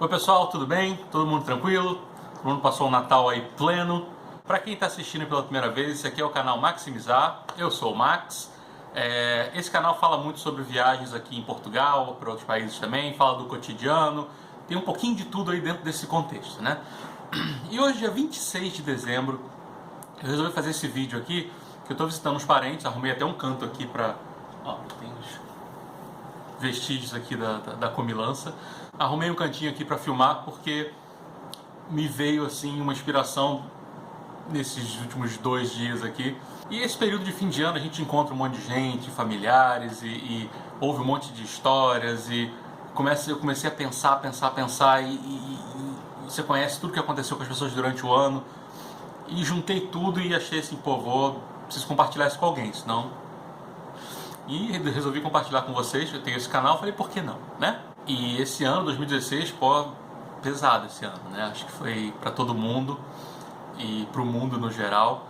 Oi pessoal, tudo bem? Todo mundo tranquilo? Todo mundo passou o Natal aí pleno? Para quem está assistindo pela primeira vez, esse aqui é o canal Maximizar, eu sou o Max. Esse canal fala muito sobre viagens aqui em Portugal, para outros países também, fala do cotidiano, tem um pouquinho de tudo aí dentro desse contexto, né? E hoje, dia 26 de dezembro, eu resolvi fazer esse vídeo aqui, que eu estou visitando uns parentes, arrumei até um canto aqui para... Ó, tem os vestígios aqui da comilança. Arrumei um cantinho aqui para filmar porque me veio assim uma inspiração nesses últimos 2 dias aqui. E esse período de fim de ano a gente encontra um monte de gente, familiares e ouve um monte de histórias e eu comecei a pensar e você conhece tudo que aconteceu com as pessoas durante o ano e juntei tudo e achei assim, pô, preciso compartilhar isso com alguém, senão... E resolvi compartilhar com vocês, eu tenho esse canal, falei, por que não, né? E esse ano, 2016, pô, pesado esse ano, né? Acho que foi para todo mundo e para o mundo no geral.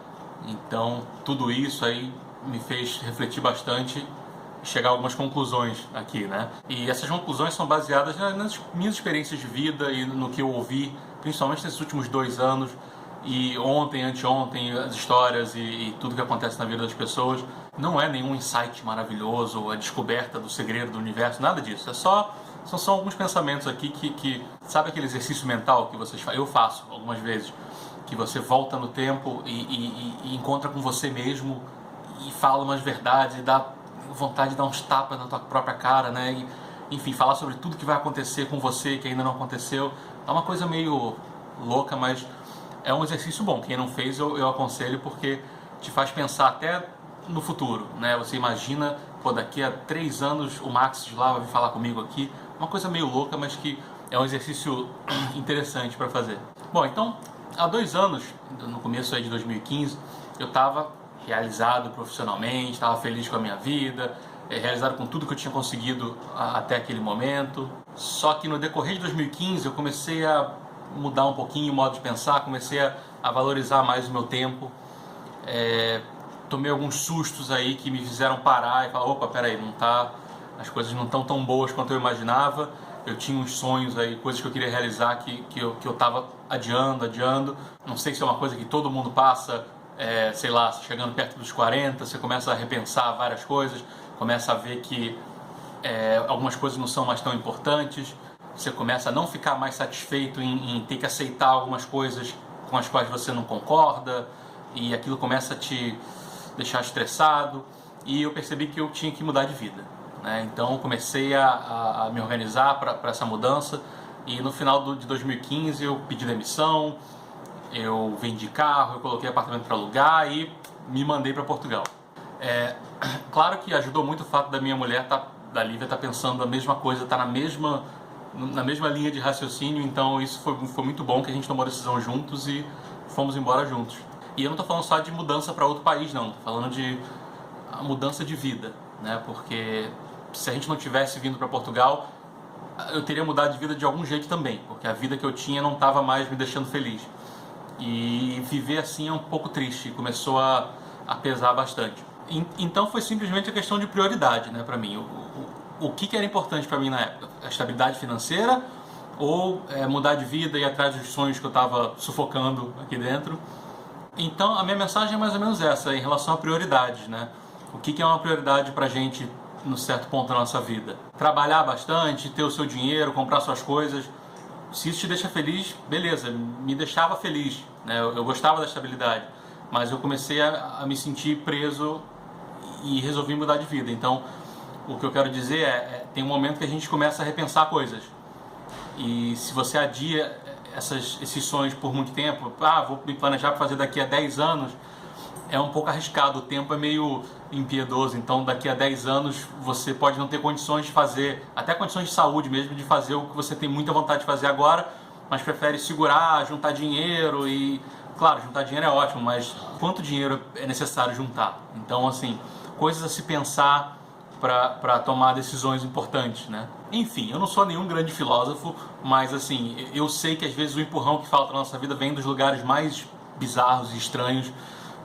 Então, tudo isso aí me fez refletir bastante e chegar a algumas conclusões aqui, né? E essas conclusões são baseadas nas minhas experiências de vida e no que eu ouvi, principalmente nesses últimos 2 anos, e ontem, anteontem, as histórias e tudo que acontece na vida das pessoas. Não é nenhum insight maravilhoso, a descoberta do segredo do universo, nada disso. São alguns pensamentos aqui que sabe aquele exercício mental que vocês fazem? Eu faço algumas vezes, que você volta no tempo e encontra com você mesmo e fala umas verdades e dá vontade de dar uns tapas na tua própria cara, né? E, enfim, falar sobre tudo que vai acontecer com você que ainda não aconteceu. É uma coisa meio louca, mas é um exercício bom. Quem não fez, eu aconselho, porque te faz pensar até no futuro, né? Você imagina, pô, daqui a 3 anos o Max de lá vai vir falar comigo aqui. Uma coisa meio louca, mas que é um exercício interessante para fazer. Bom, então, há 2 anos, no começo aí de 2015, eu estava realizado profissionalmente, estava feliz com a minha vida, realizado com tudo que eu tinha conseguido até aquele momento. Só que no decorrer de 2015 eu comecei a mudar um pouquinho o modo de pensar, comecei a valorizar mais o meu tempo. Tomei alguns sustos aí que me fizeram parar e falar, opa, peraí, as coisas não estão tão boas quanto eu imaginava. Eu tinha uns sonhos aí, coisas que eu queria realizar que eu estava adiando. Não sei se é uma coisa que todo mundo passa, sei lá, chegando perto dos 40, você começa a repensar várias coisas, começa a ver que algumas coisas não são mais tão importantes, você começa a não ficar mais satisfeito em ter que aceitar algumas coisas com as quais você não concorda, e aquilo começa a te deixar estressado, e eu percebi que eu tinha que mudar de vida, né? Então eu comecei a me organizar para essa mudança, e no final de 2015 eu pedi demissão, eu vendi carro, eu coloquei apartamento para alugar e me mandei para Portugal. Claro que ajudou muito o fato da minha mulher, da Lívia, estar pensando a mesma coisa, estar na mesma linha de raciocínio, então isso foi muito bom, que a gente tomou a decisão juntos e fomos embora juntos. E eu não estou falando só de mudança para outro país, não. Estou falando de a mudança de vida, né? Porque se a gente não tivesse vindo para Portugal, eu teria mudado de vida de algum jeito também, porque a vida que eu tinha não estava mais me deixando feliz. E viver assim é um pouco triste, começou a pesar bastante. Então foi simplesmente a questão de prioridade, né, para mim. O que era importante para mim na época? A estabilidade financeira ou mudar de vida e ir atrás dos sonhos que eu estava sufocando aqui dentro? Então a minha mensagem é mais ou menos essa, em relação a prioridades, né? O que é uma prioridade pra gente no certo ponto da nossa vida? Trabalhar bastante, ter o seu dinheiro, comprar suas coisas. Se isso te deixa feliz, beleza, me deixava feliz, né? Eu gostava da estabilidade, mas eu comecei a me sentir preso e resolvi mudar de vida. Então o que eu quero dizer tem um momento que a gente começa a repensar coisas. E se você adia esses sonhos por muito tempo, vou me planejar para fazer daqui a 10 anos, é um pouco arriscado, o tempo é meio impiedoso, então daqui a 10 anos você pode não ter condições de fazer, até condições de saúde mesmo, de fazer o que você tem muita vontade de fazer agora, mas prefere segurar, juntar dinheiro e, claro, juntar dinheiro é ótimo, mas quanto dinheiro é necessário juntar? Então, assim, coisas a se pensar para tomar decisões importantes, né? Enfim, eu não sou nenhum grande filósofo, mas assim, eu sei que às vezes o empurrão que falta na nossa vida vem dos lugares mais bizarros e estranhos.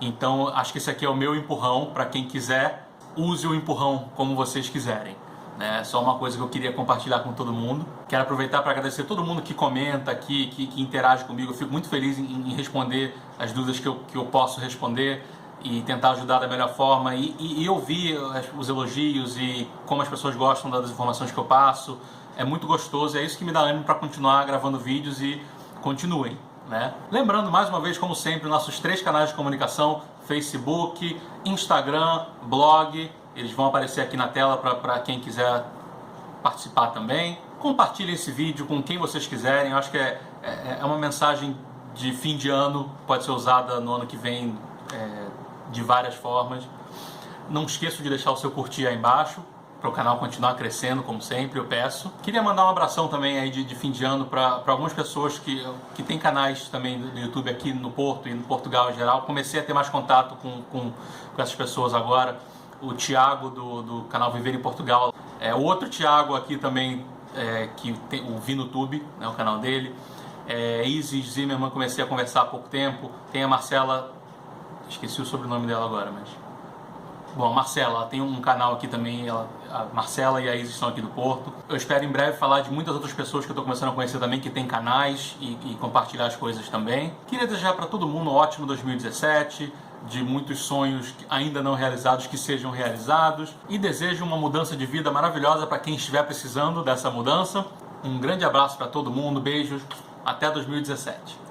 Então, acho que esse aqui é o meu empurrão. Para quem quiser, use o empurrão como vocês quiserem. né? É só uma coisa que eu queria compartilhar com todo mundo. Quero aproveitar para agradecer todo mundo que comenta aqui, que interage comigo. Eu fico muito feliz em responder as dúvidas que eu posso responder e tentar ajudar da melhor forma e ouvir os elogios e como as pessoas gostam das informações que eu passo. É muito gostoso, é isso que me dá ânimo para continuar gravando vídeos e continuem, né? Lembrando, mais uma vez, como sempre, nossos 3 canais de comunicação: Facebook, Instagram, blog. Eles vão aparecer aqui na tela para quem quiser participar também. Compartilhem esse vídeo com quem vocês quiserem. Eu acho que é uma mensagem de fim de ano, pode ser usada no ano que vem de várias formas. Não esqueçam de deixar o seu curtir aí embaixo, para o canal continuar crescendo, como sempre, eu peço. Queria mandar um abração também aí de fim de ano para algumas pessoas que têm canais também do YouTube aqui no Porto e no Portugal em geral. Comecei a ter mais contato com essas pessoas agora. O Thiago do canal Viver em Portugal. O outro Thiago aqui também, que tem o VinoTube, né, o canal dele. Isis Zimmermann, comecei a conversar há pouco tempo. Tem a Marcela, esqueci o sobrenome dela agora, mas... Bom, a Marcela, ela tem um canal aqui também, a Marcela e a Isis estão aqui do Porto. Eu espero em breve falar de muitas outras pessoas que eu estou começando a conhecer também, que tem canais e compartilhar as coisas também. Queria desejar para todo mundo um ótimo 2017, de muitos sonhos ainda não realizados que sejam realizados, e desejo uma mudança de vida maravilhosa para quem estiver precisando dessa mudança. Um grande abraço para todo mundo, beijos, até 2017.